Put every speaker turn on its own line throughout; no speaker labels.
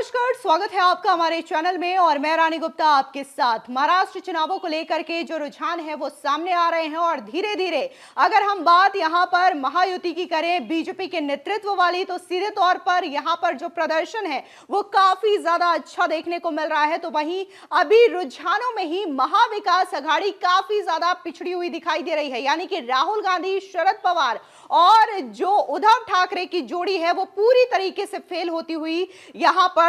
नमस्कार, स्वागत है आपका हमारे चैनल में और मैं रानी गुप्ता आपके साथ। महाराष्ट्र चुनावों को लेकर के जो रुझान है वो सामने आ रहे हैं और धीरे धीरे अगर हम बात यहां पर महायुति की करें बीजेपी के नेतृत्व वाली, तो सीधे तौर पर यहां पर जो प्रदर्शन है वो काफी ज्यादा अच्छा देखने को मिल रहा है। तो वहीं अभी रुझानों में ही महाविकास अघाड़ी काफी ज्यादा पिछड़ी हुई दिखाई दे रही है, यानी कि राहुल गांधी, शरद पवार और जो उद्धव ठाकरे की जोड़ी है वो पूरी तरीके से फेल होती हुई यहां पर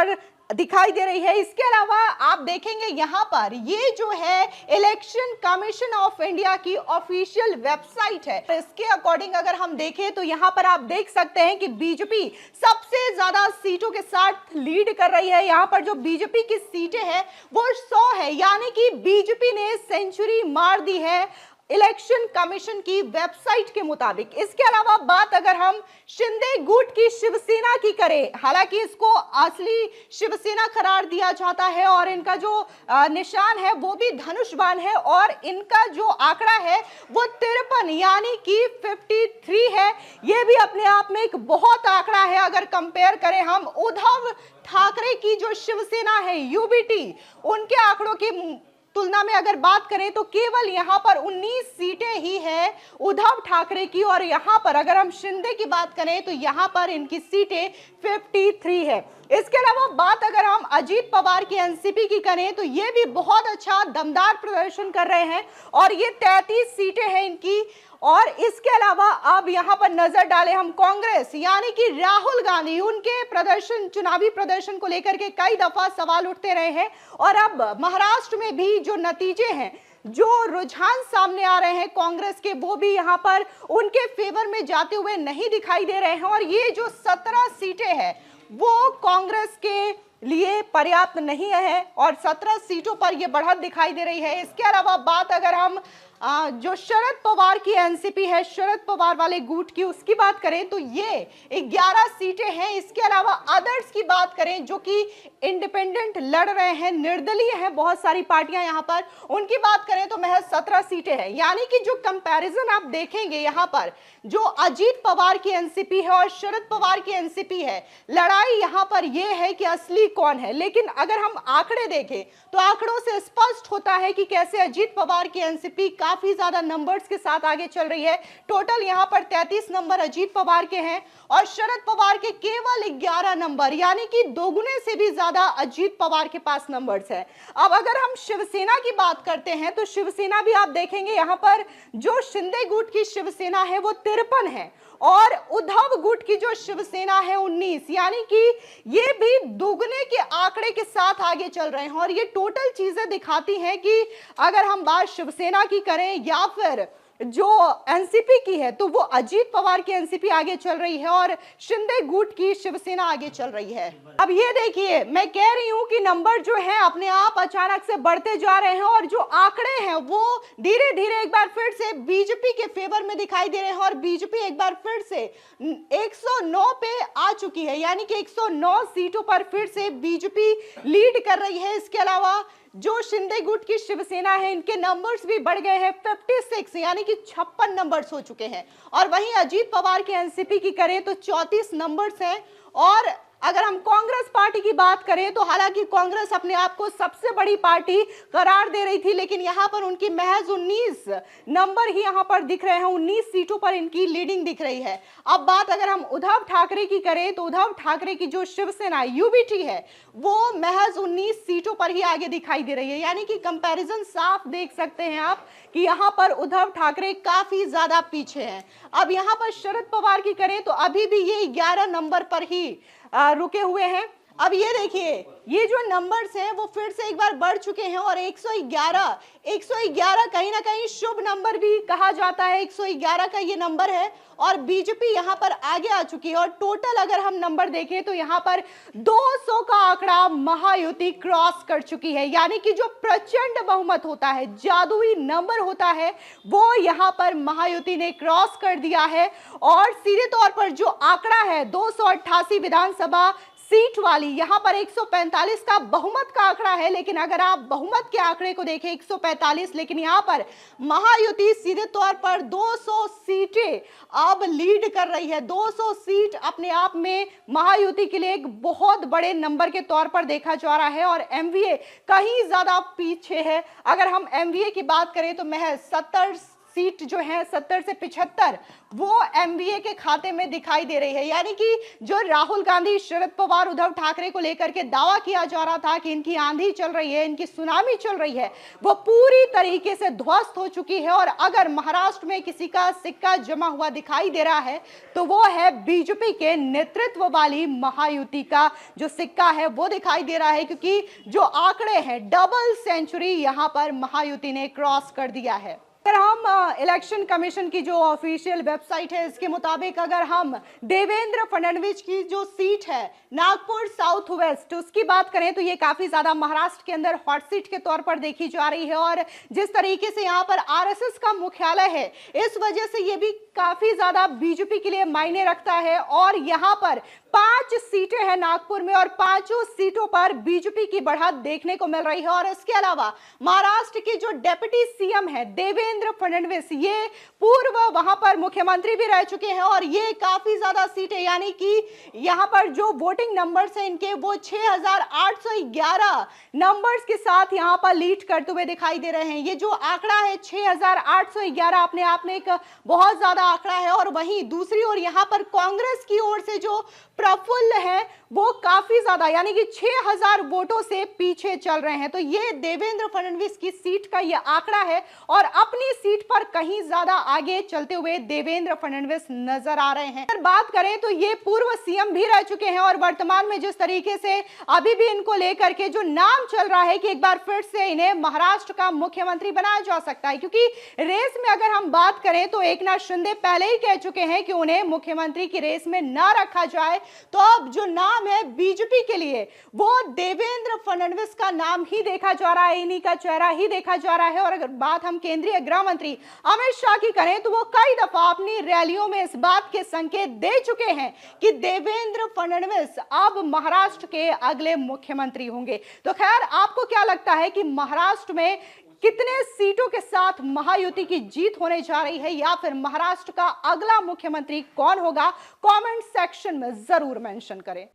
दिखाई दे रही है। इसके अलावा आप देखेंगे यहां पर ये जो है इलेक्शन कमीशन ऑफ इंडिया की ऑफिशियल वेबसाइट है, इसके अकॉर्डिंग अगर हम देखें तो यहां पर आप देख सकते हैं कि बीजेपी सबसे ज्यादा सीटों के साथ लीड कर रही है। यहां पर जो बीजेपी की सीटें हैं वो 100 है, यानी कि बीजेपी ने सेंचुरी मार दी है इलेक्शन कमीशन की वेबसाइट के मुताबिक। इसके अलावा बात अगर हम शिंदे गुट की शिवसेना की करें, हालांकि इसको असली शिवसेना करार दिया जाता है और इनका जो निशान है वो भी धनुष बाण है और इनका जो आंकड़ा है वो 53 यानी कि 53 है। यह भी अपने आप में एक बहुत आंकड़ा है। अगर कंपेयर करें हम उद्धव ठाकरे की जो शिवसेना है यूबीटी, उनके आंकड़ों की तुलना में अगर बात करें तो केवल यहां पर 19 सीटें ही है उद्धव ठाकरे की, और यहां पर अगर हम शिंदे की बात करें तो यहां पर इनकी सीटें 53 है। इसके अलावा बात अगर हम अजीत पवार की एनसीपी की करें तो ये भी बहुत अच्छा दमदार प्रदर्शन कर रहे हैं और ये 33 सीटें हैं इनकी। और इसके अलावा अब यहां पर नजर डालें हम कांग्रेस, यानी कि राहुल गांधी, उनके प्रदर्शन, चुनावी प्रदर्शन को लेकर के कई दफा सवाल उठते रहे हैं और अब महाराष्ट्र में भी जो नतीजे हैं, जो रुझान सामने आ रहे हैं कांग्रेस के, वो भी यहां पर उनके फेवर में जाते हुए नहीं दिखाई दे रहे हैं और ये जो 17 सीटें हैं वो कांग्रेस के लिए पर्याप्त नहीं है और 17 सीटों पर यह बढ़त दिखाई दे रही है। इसके अलावा बात अगर हम जो शरद पवार की एनसीपी है, शरद पवार वाले गुट की, उसकी बात करें तो ये 11 सीटें हैं। इसके अलावा अदर्स की बात करें जो कि इंडिपेंडेंट लड़ रहे हैं, निर्दलीय हैं बहुत सारी पार्टियां यहां पर, उनकी बात करें तो महज 17 सीटें हैं। यानी कि जो कंपैरिजन आप देखेंगे यहां पर, जो अजीत पवार की एनसीपी है और शरद पवार की एनसीपी है, लड़ाई यहां पर यह है कि असली कौन है। लेकिन अगर हम आंकड़े देखें तो आंकड़ों से स्पष्ट होता है कि कैसे अजीत पवार की एनसीपी काफी ज्यादा नंबर्स के साथ आगे चल रही है। टोटल यहां पर 33 नंबर अजीत पवार के हैं और शरद पवार के केवल 11 नंबर, यानी कि दोगुने से भी ज्यादा अजीत पवार के पास नंबर्स है। अब अगर हम शिवसेना की बात करते हैं तो शिवसेना भी आप देखेंगे यहां पर जो शिंदे गुट की शिवसेना है वो 53 है और उद्धव गुट की जो शिवसेना है 19, यानी कि ये भी दोगुने के आंकड़े के साथ आगे चल रहे हैं। और ये टोटल चीजें दिखाती हैं कि अगर हम बात शिवसेना की करें या फिर जो एनसीपी की है तो वो अजीत पवार की एनसीपी आगे चल रही है और शिंदे गुट की शिवसेना आगे चल रही है। अब ये देखिए, मैं कह रही हूं कि नंबर जो है अपने आप अचानक से बढ़ते जा रहे हैं और जो आंकड़े हैं वो धीरे धीरे एक बार फिर से बीजेपी के फेवर में दिखाई दे रहे हैं और बीजेपी एक बार फिर से 109 पे आ चुकी है, यानी कि 109 सीटों पर फिर से बीजेपी लीड कर रही है। इसके अलावा जो शिंदे गुट की शिवसेना है इनके नंबर्स भी बढ़ गए हैं 56, यानी कि 56 नंबर्स हो चुके हैं। और वहीं अजीत पवार के एनसीपी की करें तो 34 नंबर्स हैं। और अगर हम कांग्रेस पार्टी की बात करें तो हालांकि कांग्रेस अपने आप को सबसे बड़ी पार्टी करार दे रही थी, लेकिन यहां पर उनकी महज 19 नंबर ही यहां पर दिख रहे हैं, 19 सीटों पर इनकी लीडिंग दिख रही है। अब बात अगर हम उद्धव ठाकरे की करें तो उद्धव ठाकरे की जो शिवसेना यूबीटी है वो महज 19 सीटों पर ही आगे दिखाई दे रही है, यानी कि कंपैरिजन साफ देख सकते हैं आप कि यहां पर उद्धव ठाकरे काफी ज्यादा पीछे हैं। अब यहां पर शरद पवार की करें तो अभी भी ये 11 नंबर पर ही रुके हुए हैं। अब ये देखिए, ये जो नंबर्स हैं वो फिर से एक बार बढ़ चुके हैं और 111 कहीं ना कहीं शुभ नंबर भी कहा जाता है, 111 का ये नंबर है और बीजेपी यहां पर आगे आ चुकी है। और टोटल अगर हम नंबर देखें तो यहां पर 200 का आंकड़ा महायुति क्रॉस कर चुकी है, यानी कि जो प्रचंड बहुमत होता है, जादुई नंबर होता है, वो यहां पर महायुति ने क्रॉस कर दिया है। और सीधे तौर पर जो आंकड़ा है 288 विधानसभा सीट वाली, यहां पर 145 का बहुमत का आंकड़ा है, लेकिन अगर आप बहुमत के आंकड़े को देखें 145, लेकिन यहां पर महायुति सीधे तौर पर 200 सीटें अब लीड कर रही है। 200 सीट अपने आप में महायुति के लिए एक बहुत बड़े नंबर के तौर पर देखा जा रहा है और एमवीए कहीं ज्यादा पीछे है। अगर हम एमवीए की बात करें तो महज 70 सीट जो है, 70 से 75, वो एमवीए के खाते में दिखाई दे रही है। यानी कि जो राहुल गांधी, शरद पवार, उद्धव ठाकरे को लेकर के दावा किया जा रहा था कि इनकी आंधी चल रही है, इनकी सुनामी चल रही है, वो पूरी तरीके से ध्वस्त हो चुकी है। और अगर महाराष्ट्र में किसी का सिक्का जमा हुआ दिखाई दे रहा है तो वो है बीजेपी के नेतृत्व वाली महायुति का जो सिक्का है वो दिखाई दे रहा है, क्योंकि जो आंकड़े हैं, डबल सेंचुरी यहां पर महायुति ने क्रॉस कर दिया है। अगर हम इलेक्शन कमीशन की जो ऑफिशियल वेबसाइट है इसके मुताबिक अगर हम देवेंद्र फडणवीस की जो सीट है नागपुर साउथ वेस्ट उसकी बात करें तो ये काफी ज्यादा महाराष्ट्र के अंदर हॉट सीट के तौर पर देखी जा रही है। और जिस तरीके से यहाँ पर आरएसएस का मुख्यालय है, इस वजह से ये भी काफी ज्यादा बीजेपी के लिए मायने रखता है। और यहाँ पर 5 सीटें हैं नागपुर में और 5 सीटों पर बीजेपी की बढ़त देखने को मिल रही है। और इसके अलावा महाराष्ट्र के जो डेप्यूटी सीएम है देवेंद्र फडणवीस, ये पूर्व वहां पर मुख्यमंत्री भी रह चुके हैं और ये काफी ज्यादा सीटें, यानी कि यहां पर जो वोटिंग नंबर्स हैं इनके वो 6811 नंबर्स के साथ यहां पर लीड करते हुए दिखाई दे रहे हैं। ये जो आंकड़ा है 6811 अपने आप में एक बहुत ज्यादा आंकड़ा है। और वहीं दूसरी ओर यहां पर कांग्रेस की ओर से जो प्रफुल्ल है वो काफी ज्यादा, यानी कि 6000 वोटों से पीछे चल रहे हैं। तो ये देवेंद्र फडणवीस की सीट का ये आंकड़ा है और अपनी सीट पर कहीं ज्यादा आगे चलते हुए देवेंद्र फडणवीस नजर आ रहे हैं। अगर बात करें तो ये पूर्व सीएम भी रह चुके हैं और वर्तमान में जिस तरीके से अभी भी इनको लेकर के जो नाम चल रहा है कि एक बार फिर से इन्हें महाराष्ट्र का मुख्यमंत्री बनाया जा सकता है, क्योंकि रेस में अगर हम बात करें तो एकनाथ शिंदे पहले ही कह चुके हैं कि उन्हें मुख्यमंत्री की रेस में ना रखा जाए। तो अब जो नाम है बीजेपी के लिए वो देवेंद्र फडणवीस का नाम ही देखा जा रहा है, इन्हीं का चेहरा ही देखा जा रहा है। और अगर बात हम केंद्रीय गृह मंत्री अमित शाह की करें तो वो कई दफा अपनी रैलियों में इस बात के संकेत दे चुके हैं कि देवेंद्र फडणवीस अब महाराष्ट्र के अगले मुख्यमंत्री होंगे। तो खैर, आपको क्या लगता है कि महाराष्ट्र में कितने सीटों के साथ महायुति की जीत होने जा रही है, या फिर महाराष्ट्र का अगला मुख्यमंत्री कौन होगा? कमेंट सेक्शन में जरूर मेंशन करें।